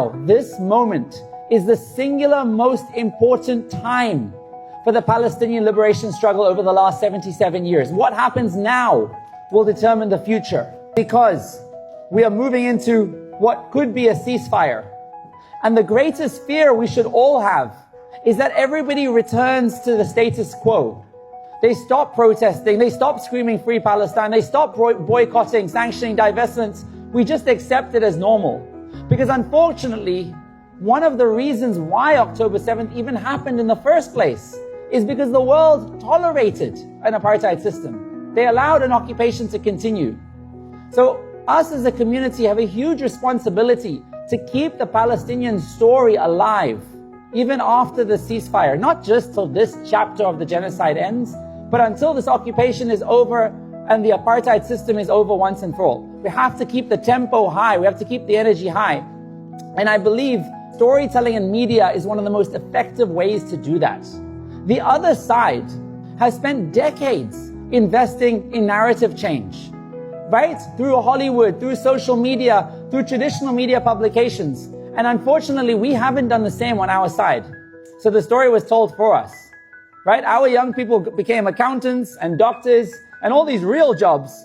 This moment is the singular most important time for the Palestinian liberation struggle over the last 77 years. What happens now will determine the future, because we are moving into what could be a ceasefire. And the greatest fear we should all have is that everybody returns to the status quo. They stop protesting, they stop screaming free Palestine, they stop boycotting, sanctioning, divestments. We just accept it as normal. Because unfortunately, one of the reasons why October 7th even happened in the first place is because the world tolerated an apartheid system. They allowed an occupation to continue. So us as a community have a huge responsibility to keep the Palestinian story alive, even after the ceasefire, not just till this chapter of the genocide ends, but until this occupation is over and the apartheid system is over once and for all. We have to keep the tempo high, we have to keep the energy high. And I believe storytelling and media is one of the most effective ways to do that. The other side has spent decades investing in narrative change, right? Through Hollywood, through social media, through traditional media publications. And unfortunately, we haven't done the same on our side. So the story was told for us, right? Our young people became accountants and doctors and all these real jobs.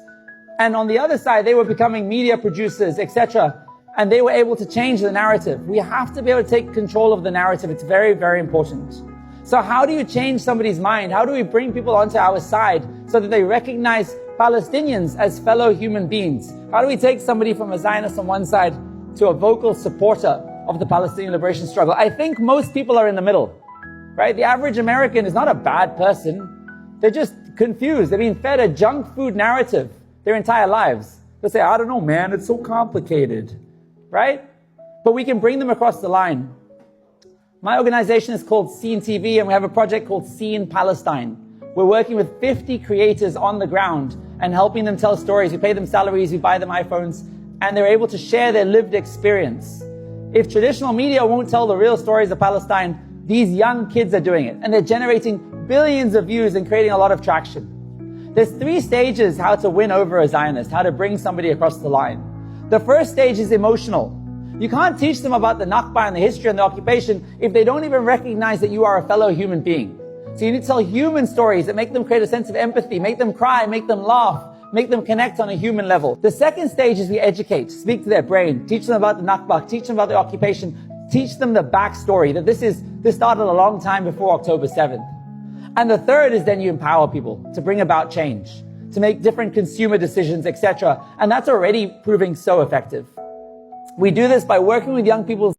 And on the other side, they were becoming media producers, etc. And they were able to change the narrative. We have to be able to take control of the narrative. It's very, very important. So how do you change somebody's mind? How do we bring people onto our side so that they recognize Palestinians as fellow human beings? How do we take somebody from a Zionist on one side to a vocal supporter of the Palestinian liberation struggle? I think most people are in the middle, right? The average American is not a bad person. They're just confused. They're being fed a junk food narrative their entire lives. They'll say, I don't know, man, it's so complicated, right? But we can bring them across the line. My organization is called Scene TV, and we have a project called Scene Palestine. We're working with 50 creators on the ground and helping them tell stories. We pay them salaries, we buy them iPhones, and they're able to share their lived experience. If traditional media won't tell the real stories of Palestine, these young kids are doing it, and they're generating billions of views and creating a lot of traction. There's 3 stages how to win over a Zionist, how to bring somebody across the line. The first stage is emotional. You can't teach them about the Nakba and the history and the occupation if they don't even recognize that you are a fellow human being. So you need to tell human stories that make them create a sense of empathy, make them cry, make them laugh, make them connect on a human level. The second stage is we educate, speak to their brain, teach them about the Nakba, teach them about the occupation, teach them the backstory, that this started a long time before October 7th. And the third is then you empower people to bring about change, to make different consumer decisions, etc. And that's already proving so effective. We do this by working with young people